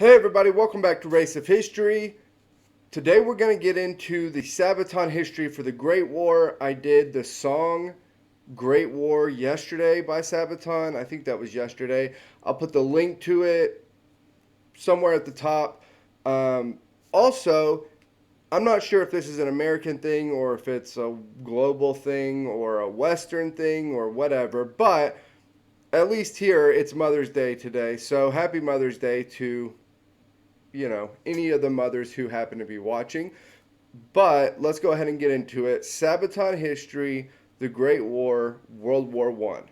Hey everybody, welcome back to Race of History. Today we're going to get into the Sabaton history for the Great War. I did the song Great War yesterday by Sabaton. I think that was yesterday. I'll put the link to it somewhere at the top. Also, I'm not sure if this is an American thing or if it's a global thing or a Western thing or whatever, but at least here it's Mother's Day today. So happy Mother's Day to any of the mothers who happen to be watching. But let's go ahead and get into it. Sabaton history, the Great War, World War One.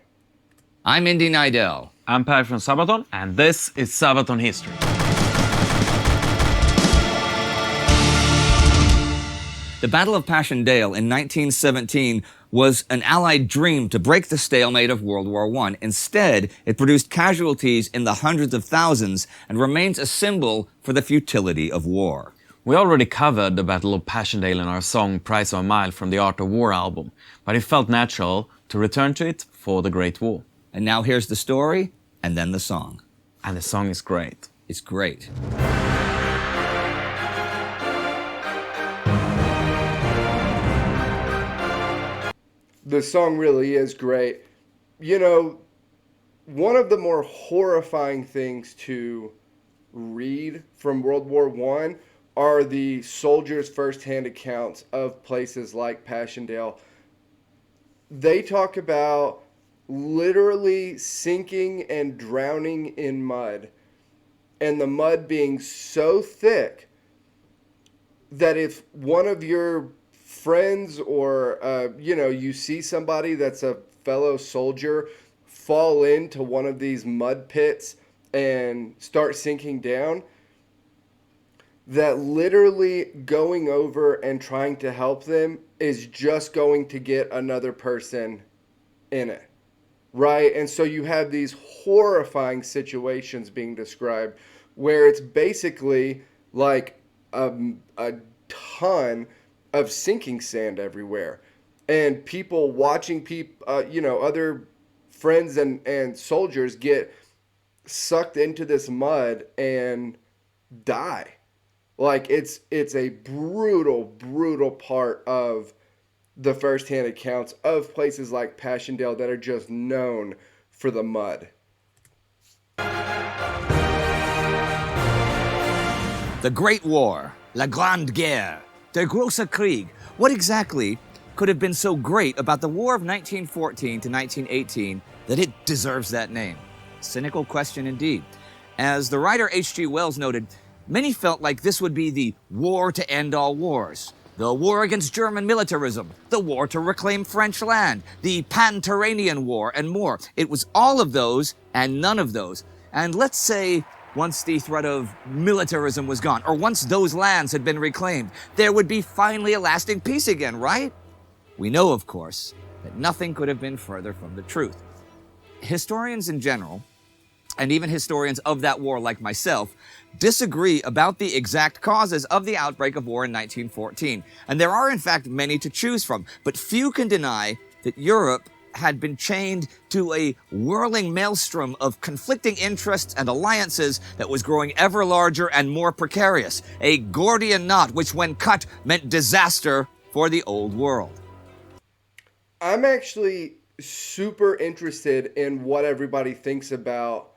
I'm Indy Nidell. I'm Per from Sabaton, and this is Sabaton History. The Battle of Passchendaele in 1917 was an Allied dream to break the stalemate of World War I. Instead, it produced casualties in the hundreds of thousands and remains a symbol for the futility of war. We already covered the Battle of Passchendaele in our song Price of a Mile from the Art of War album, but it felt natural to return to it for the Great War. And now here's the story, and then the song. And the song is great. It's great. The song really is great. One of the more horrifying things to read from World War One are the soldiers' firsthand accounts of places like Passchendaele. They talk about literally sinking and drowning in mud, and the mud being so thick that if one of your friends or you see somebody that's a fellow soldier fall into one of these mud pits and start sinking down, that literally going over and trying to help them is just going to get another person in it, right? And so you have these horrifying situations being described where it's basically like a ton of sinking sand everywhere, and people watching other friends and soldiers get sucked into this mud and die. Like it's a brutal part of the firsthand accounts of places like Passchendaele that are just known for the mud. The Great War, La Grande Guerre, Der große Krieg. What exactly could have been so great about the War of 1914 to 1918 that it deserves that name? Cynical question indeed. As the writer H.G. Wells noted, many felt like this would be the war to end all wars. The war against German militarism, the war to reclaim French land, the Pan-Turanian War, and more. It was all of those and none of those. And let's say once the threat of militarism was gone, or once those lands had been reclaimed, there would be finally a lasting peace again, right? We know, of course, that nothing could have been further from the truth. Historians in general, and even historians of that war like myself, disagree about the exact causes of the outbreak of war in 1914. And there are, in fact, many to choose from, but few can deny that Europe had been chained to a whirling maelstrom of conflicting interests and alliances that was growing ever larger and more precarious, a Gordian knot which, when cut, meant disaster for the old world. I'm actually super interested in what everybody thinks about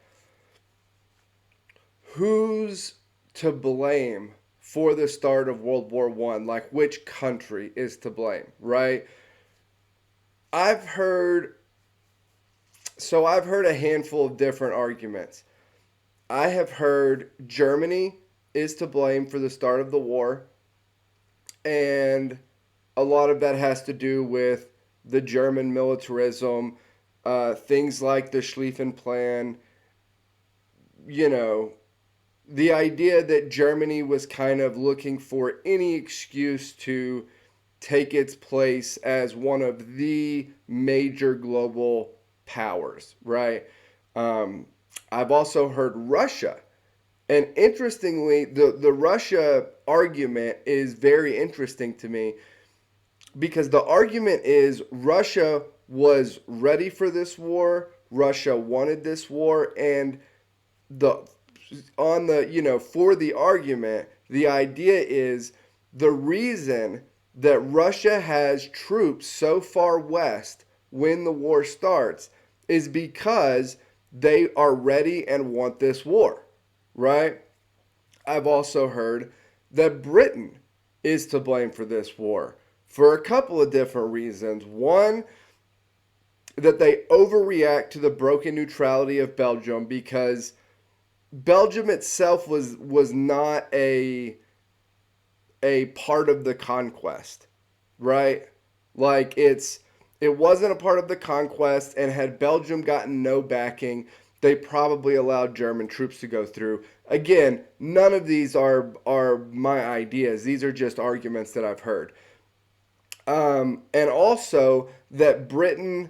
who's to blame for the start of World War One, like which country is to blame, right? I've heard a handful of different arguments. I have heard Germany is to blame for the start of the war, and a lot of that has to do with the German militarism, things like the Schlieffen Plan, the idea that Germany was kind of looking for any excuse to take its place as one of the major global powers, right? I've also heard Russia. And interestingly, the Russia argument is very interesting to me because the argument is Russia was ready for this war, Russia wanted this war, and the on the, for the argument, the idea is the reason that Russia has troops so far west when the war starts is because they are ready and want this war, right? I've also heard that Britain is to blame for this war for a couple of different reasons. One, that they overreact to the broken neutrality of Belgium because Belgium itself was not a part of the conquest, right? Like it wasn't a part of the conquest, and had Belgium gotten no backing, they probably allowed German troops to go through. Again, none of these are my ideas. These are just arguments that I've heard. And also that Britain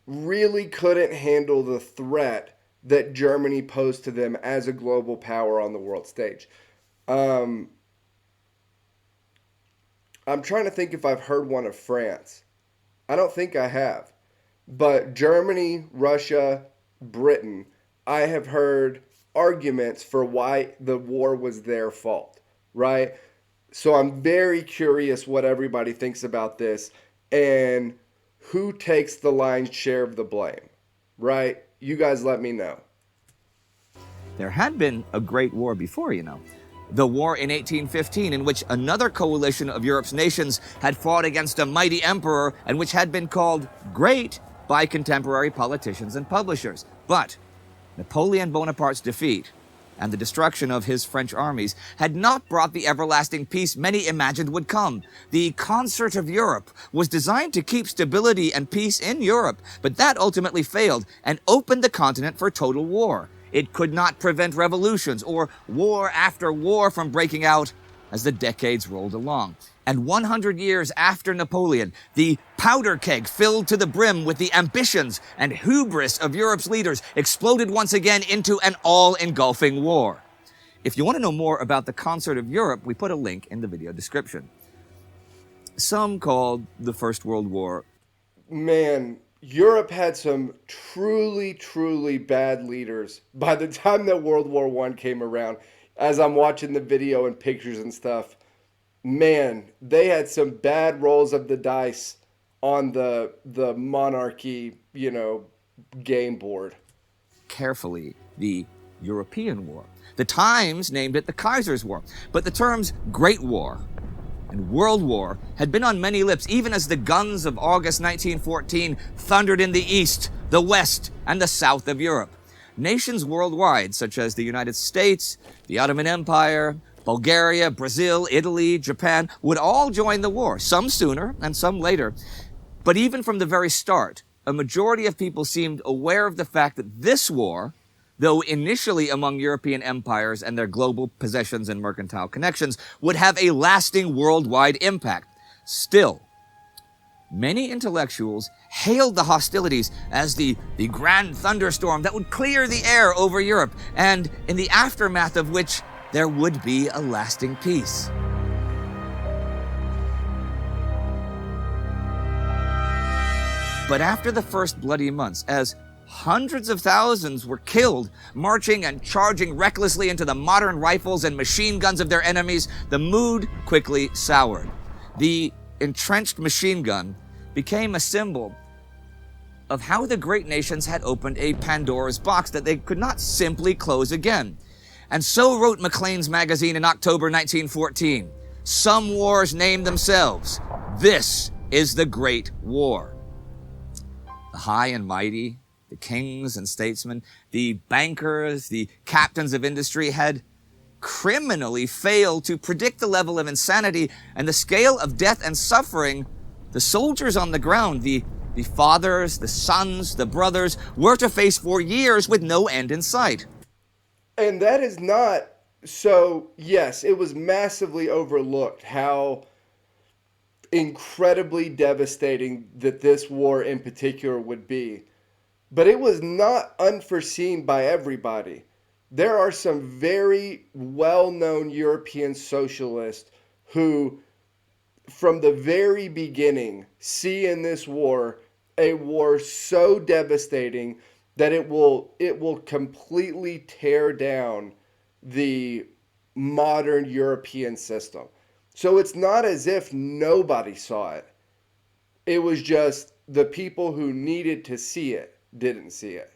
really couldn't handle the threat that Germany posed to them as a global power on the world stage. Um, I'm trying to think if I've heard one of France. I don't think I have. But Germany, Russia, Britain, I have heard arguments for why the war was their fault, right? So I'm very curious what everybody thinks about this and who takes the lion's share of the blame, right? You guys let me know. There had been a great war before, you know. The war in 1815, in which another coalition of Europe's nations had fought against a mighty emperor and which had been called great by contemporary politicians and publishers. But Napoleon Bonaparte's defeat and the destruction of his French armies had not brought the everlasting peace many imagined would come. The Concert of Europe was designed to keep stability and peace in Europe, but that ultimately failed and opened the continent for total war. It could not prevent revolutions or war after war from breaking out as the decades rolled along. And 100 years after Napoleon, the powder keg filled to the brim with the ambitions and hubris of Europe's leaders exploded once again into an all-engulfing war. If you want to know more about the Concert of Europe, we put a link in the video description. Some called the First World War. Man, Europe had some truly, truly bad leaders by the time that World War One came around. As I'm watching the video and pictures and stuff, man, they had some bad rolls of the dice on the monarchy, game board. Carefully, the European War. The Times named it the Kaiser's War, but the terms Great War and World War had been on many lips even as the guns of August 1914 thundered in the east, the west, and the south of Europe. Nations worldwide, such as the United States, the Ottoman Empire, Bulgaria, Brazil, Italy, Japan, would all join the war, some sooner and some later. But even from the very start, a majority of people seemed aware of the fact that this war, though initially among European empires and their global possessions and mercantile connections, would have a lasting worldwide impact. Still, many intellectuals hailed the hostilities as the grand thunderstorm that would clear the air over Europe, and in the aftermath of which there would be a lasting peace. But after the first bloody months, as hundreds of thousands were killed, marching and charging recklessly into the modern rifles and machine guns of their enemies, the mood quickly soured. The entrenched machine gun became a symbol of how the great nations had opened a Pandora's box that they could not simply close again. And so wrote Maclean's magazine in October 1914. Some wars name themselves. This is the Great War. The high and mighty, the kings and statesmen, the bankers, the captains of industry had criminally failed to predict the level of insanity and the scale of death and suffering. The soldiers on the ground, the fathers, the sons, the brothers, were to face for years with no end in sight. And that is not so. Yes, it was massively overlooked how incredibly devastating that this war in particular would be. But it was not unforeseen by everybody. There are some very well-known European socialists who, from the very beginning, see in this war a war so devastating that it will completely tear down the modern European system. So it's not as if nobody saw it. It was just the people who needed to see it didn't see it.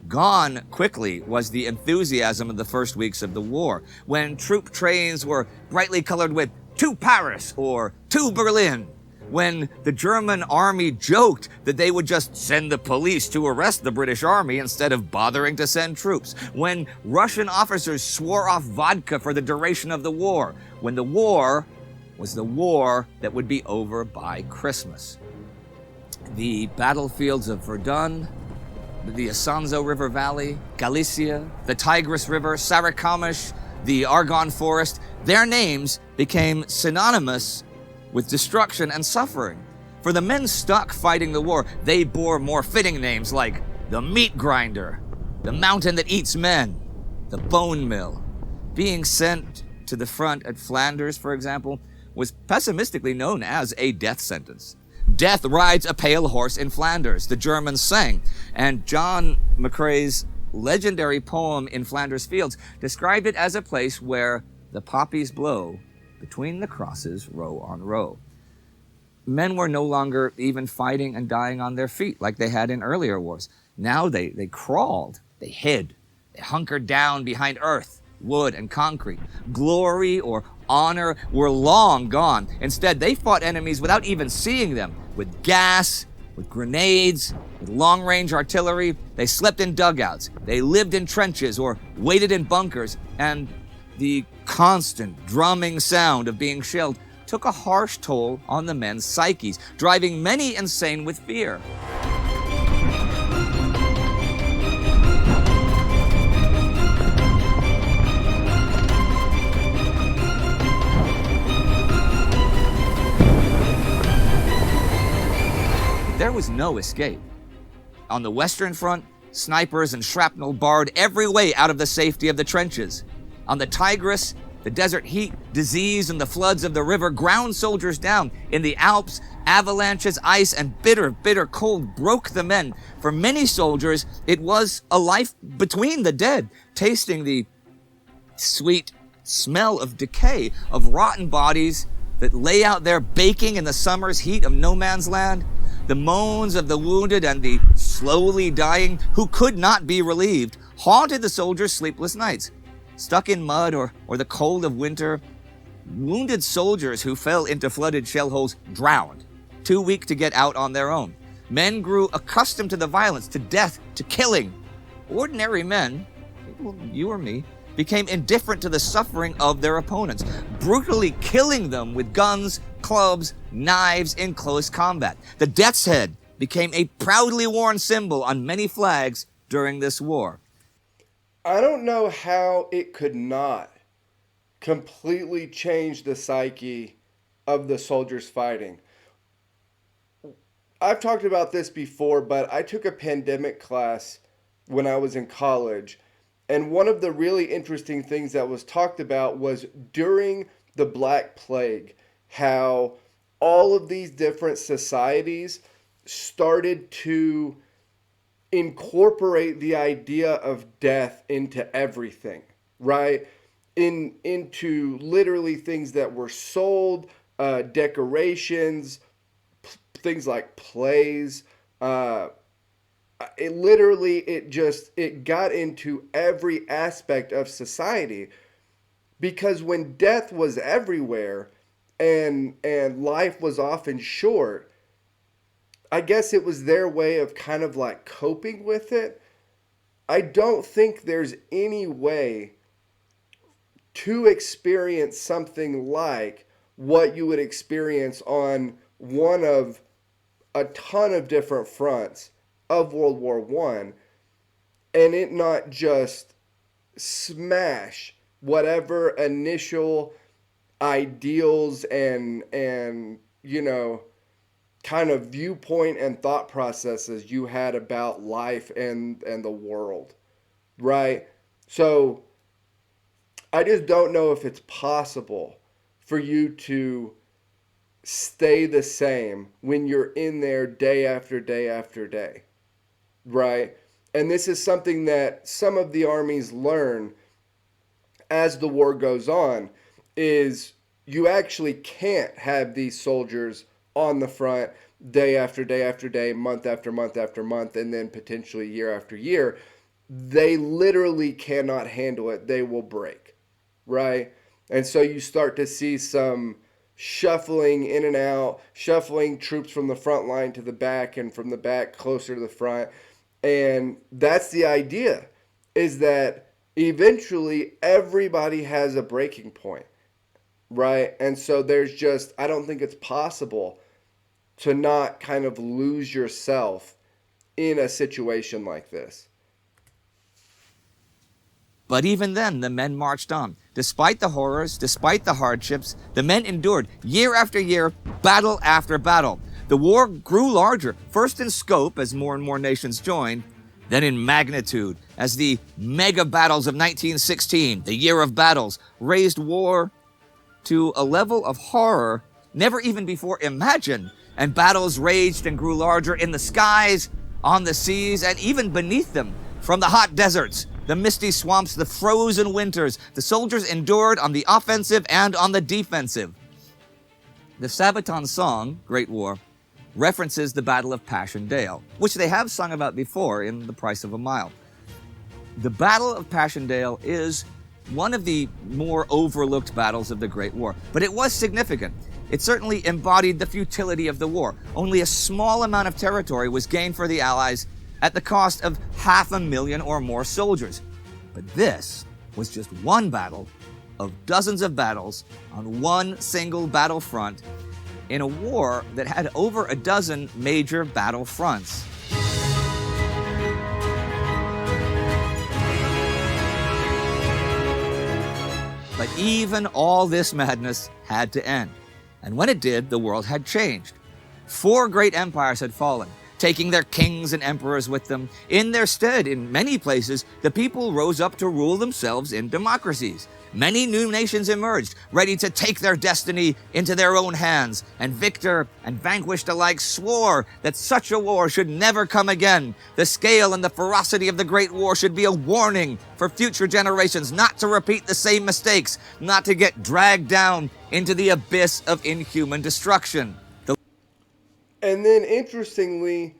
Gone quickly was the enthusiasm of the first weeks of the war, when troop trains were brightly colored with "to Paris" or "to Berlin," when the German army joked that they would just send the police to arrest the British army instead of bothering to send troops, when Russian officers swore off vodka for the duration of the war, when the war was the war that would be over by Christmas. The battlefields of Verdun, the Isonzo River Valley, Galicia, the Tigris River, Sarikamish, the Argonne Forest, their names became synonymous with destruction and suffering. For the men stuck fighting the war, they bore more fitting names like the Meat Grinder, the Mountain that Eats Men, the Bone Mill. Being sent to the front at Flanders, for example, was pessimistically known as a death sentence. "Death rides a pale horse in Flanders," the Germans sang, and John McCrae's legendary poem In Flanders Fields described it as a place where the poppies blow between the crosses row on row. Men were no longer even fighting and dying on their feet like they had in earlier wars. Now they crawled, they hid, they hunkered down behind earth, wood, and concrete. Glory or honor were long gone. Instead, they fought enemies without even seeing them, with gas, with grenades, with long-range artillery. They slept in dugouts, they lived in trenches or waited in bunkers, and the constant drumming sound of being shelled took a harsh toll on the men's psyches, driving many insane with fear. There was no escape. On the Western Front, snipers and shrapnel barred every way out of the safety of the trenches. On the Tigris, the desert heat, disease, and the floods of the river ground soldiers down. In the Alps, avalanches, ice, and bitter, bitter cold broke the men. For many soldiers, it was a life between the dead, tasting the sweet smell of decay, of rotten bodies that lay out there baking in the summer's heat of no man's land. The moans of the wounded and the slowly dying who could not be relieved haunted the soldiers' sleepless nights. Stuck in mud or the cold of winter, wounded soldiers who fell into flooded shell holes drowned, too weak to get out on their own. Men grew accustomed to the violence, to death, to killing. Ordinary men, people, you or me, became indifferent to the suffering of their opponents, brutally killing them with guns, clubs, knives in close combat. The death's head became a proudly worn symbol on many flags during this war. I don't know how it could not completely change the psyche of the soldiers fighting. I've talked about this before, but I took a pandemic class when I was in college. And one of the really interesting things that was talked about was during the Black Plague, how all of these different societies started to incorporate the idea of death into everything, right? Into literally things that were sold, decorations, things like plays. It got into every aspect of society, because when death was everywhere and life was often short, I guess it was their way of kind of like coping with it. I don't think there's any way to experience something like what you would experience on one of a ton of different fronts of World War I, and it not just smash whatever initial ideals and kind of viewpoint and thought processes you had about life and the world, right? So I just don't know if it's possible for you to stay the same when you're in there day after day after day. right? And this is something that some of the armies learn as the war goes on is you actually can't have these soldiers on the front day after day after day, month after month after month, and then potentially year after year. They literally cannot handle it. They will break, right? And so you start to see some shuffling in and out, shuffling troops from the front line to the back and from the back closer to the front. And that's the idea, is that eventually everybody has a breaking point, right? And so there's just, I don't think it's possible to not kind of lose yourself in a situation like this. But even then, the men marched on. Despite the horrors, despite the hardships, the men endured year after year, battle after battle. The war grew larger, first in scope as more and more nations joined, then in magnitude as the mega battles of 1916, the year of battles, raised war to a level of horror never even before imagined. And battles raged and grew larger in the skies, on the seas, and even beneath them. From the hot deserts, the misty swamps, the frozen winters, the soldiers endured on the offensive and on the defensive. The Sabaton song, Great War, references the Battle of Passchendaele, which they have sung about before in The Price of a Mile. The Battle of Passchendaele is one of the more overlooked battles of the Great War, but it was significant. It certainly embodied the futility of the war. Only a small amount of territory was gained for the Allies at the cost of 500,000 or more soldiers. But this was just one battle of dozens of battles on one single battlefront in a war that had over a dozen major battle fronts. But even all this madness had to end. And when it did, the world had changed. 4 great empires had fallen, taking their kings and emperors with them. In their stead, in many places, the people rose up to rule themselves in democracies. Many new nations emerged, ready to take their destiny into their own hands. And victor and vanquished alike swore that such a war should never come again. The scale and the ferocity of the Great War should be a warning for future generations not to repeat the same mistakes, not to get dragged down into the abyss of inhuman destruction. And then, interestingly,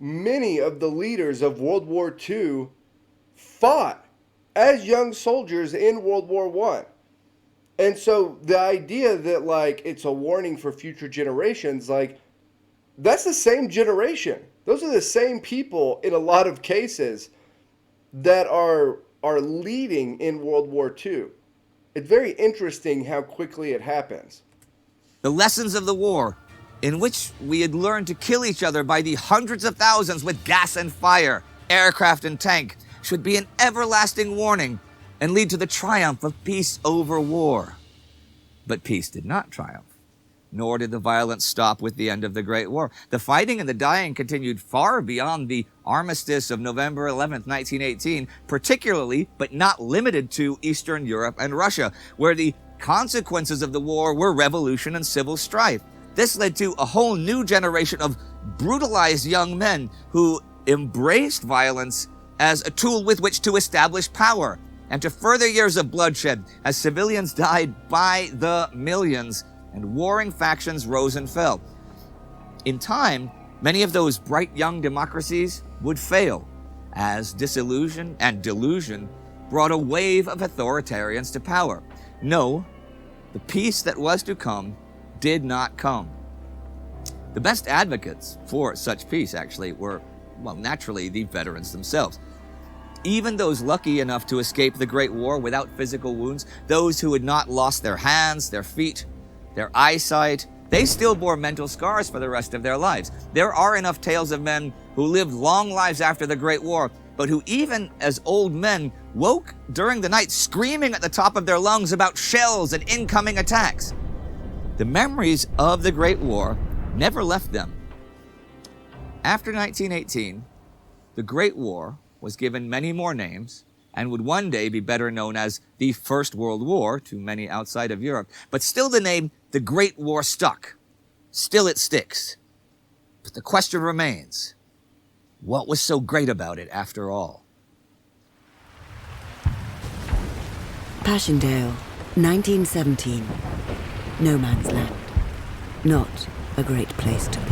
many of the leaders of World War II fought as young soldiers in World War I. And so the idea that, like, it's a warning for future generations, like, that's the same generation. Those are the same people in a lot of cases that are leading in World War II. It's very interesting how quickly it happens. The lessons of the war, in which we had learned to kill each other by the hundreds of thousands with gas and fire, aircraft and tank, should be an everlasting warning and lead to the triumph of peace over war. But peace did not triumph, nor did the violence stop with the end of the Great War. The fighting and the dying continued far beyond the armistice of November 11th, 1918, particularly, but not limited to, Eastern Europe and Russia, where the consequences of the war were revolution and civil strife. This led to a whole new generation of brutalized young men who embraced violence as a tool with which to establish power, and to further years of bloodshed as civilians died by the millions and warring factions rose and fell. In time, many of those bright young democracies would fail, as disillusion and delusion brought a wave of authoritarians to power. No, the peace that was to come did not come. The best advocates for such peace, actually, were, well, naturally, the veterans themselves. Even those lucky enough to escape the Great War without physical wounds, those who had not lost their hands, their feet, their eyesight, they still bore mental scars for the rest of their lives. There are enough tales of men who lived long lives after the Great War, but who even as old men woke during the night screaming at the top of their lungs about shells and incoming attacks. The memories of the Great War never left them. After 1918, the Great War was given many more names and would one day be better known as the First World War to many outside of Europe. But still the name the Great War stuck. Still it sticks. But the question remains, What was so great about it after all? Passchendaele, 1917. No man's land. Not a great place to be.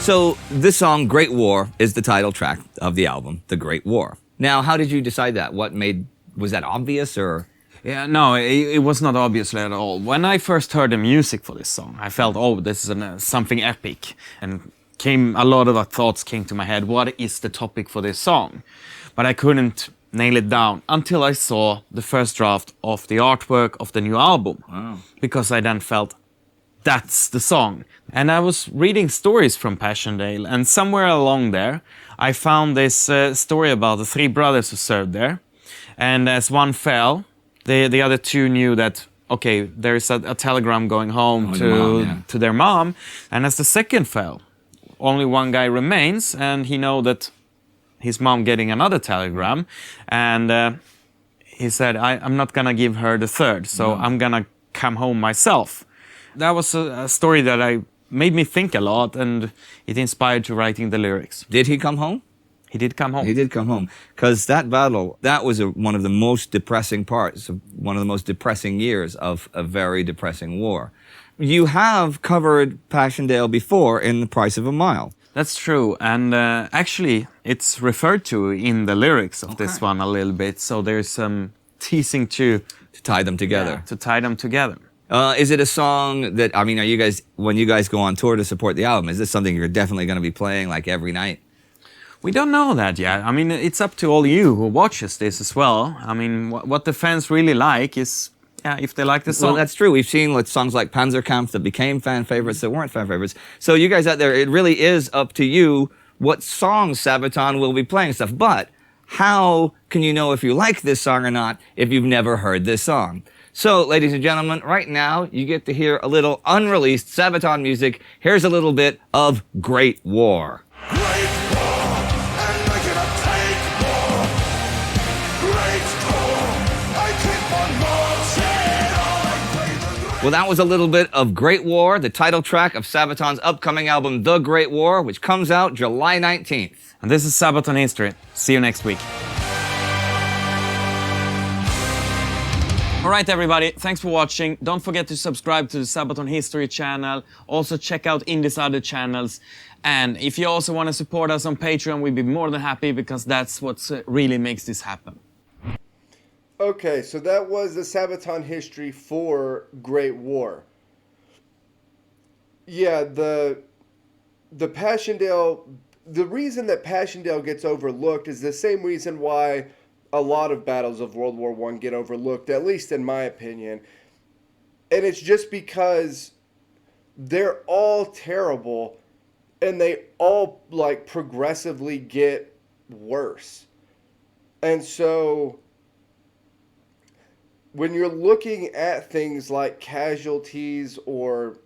So this song, Great War, is the title track of the album, The Great War. Now, how did you decide that? Was that obvious or? Yeah, no, it was not obviously at all. When I first heard the music for this song, I felt, oh, this is something epic. And a lot of thoughts came to my head. What is the topic for this song? But I couldn't nail it down until I saw the first draft of the artwork of the new album. Wow. Because I then felt, that's the song. And I was reading stories from Passchendaele, and somewhere along there, I found this story about the three brothers who served there. And as one fell, the other two knew that, okay, there's a telegram going home to their mom. And as the second fell, only one guy remains, and he know that his mom getting another telegram. And he said, I'm not gonna give her the third, so I'm gonna come home myself. That was a story that made me think a lot, and it inspired to writing the lyrics. Did he come home? He did come home. He did come home. Because that battle, that was one of the most depressing parts, one of the most depressing years of a very depressing war. You have covered Passchendaele before in The Price of a Mile. That's true, and actually it's referred to in the lyrics of this one a little bit, so there's some teasing to tie them together. To tie them together. Is it a song that, I mean, are you guys, when you guys go on tour to support the album, is this something you're definitely going to be playing like every night? We don't know that yet. I mean, it's up to all you who watches this as well. I mean, what the fans really like is, if they like the song. Well, that's true. We've seen songs like Panzerkampf that became fan favorites that weren't fan favorites. So you guys out there, it really is up to you what songs Sabaton will be playing and stuff. But how can you know if you like this song or not if you've never heard this song? So, ladies and gentlemen, right now you get to hear a little unreleased Sabaton music. Here's a little bit of Great War. Great war, and we're gonna take more. Great war, I keep on marching. Well, that was a little bit of Great War, the title track of Sabaton's upcoming album, The Great War, which comes out July 19th. And this is Sabaton History. See you next week. Alright everybody, thanks for watching. Don't forget to subscribe to the Sabaton History channel. Also check out Indie's other channels. And if you also want to support us on Patreon, we'd be more than happy because that's what really makes this happen. Okay, so that was the Sabaton history for Great War. Yeah, the Passchendaele, the reason that Passchendaele gets overlooked is the same reason why a lot of battles of World War I get overlooked, at least in my opinion. And it's just because they're all terrible and they all progressively get worse. And so when you're looking at things like casualties or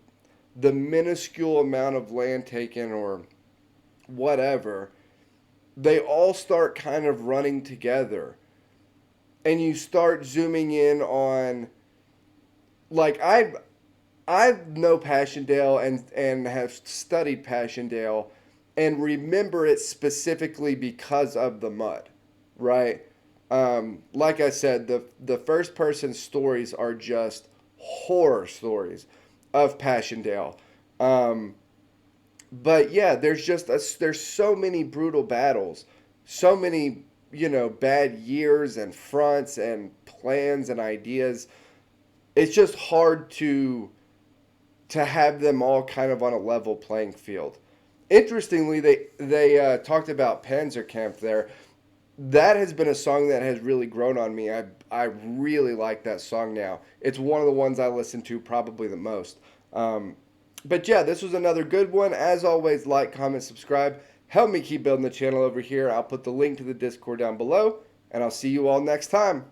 the minuscule amount of land taken or whatever, they all start kind of running together. And you start zooming in on, I know Passchendaele and have studied Passchendaele and remember it specifically because of the mud, right? Like I said, the first person stories are just horror stories of Passchendaele. But yeah, there's so many brutal battles, so many, bad years and fronts and plans and ideas. It's just hard to have them all kind of on a level playing field. Interestingly, they talked about Panzerkampf there. That has been a song that has really grown on me. I really like that song now. It's one of the ones I listen to probably the most. But yeah, this was another good one. As always, like, comment, subscribe. Help me keep building the channel over here. I'll put the link to the Discord down below, and I'll see you all next time.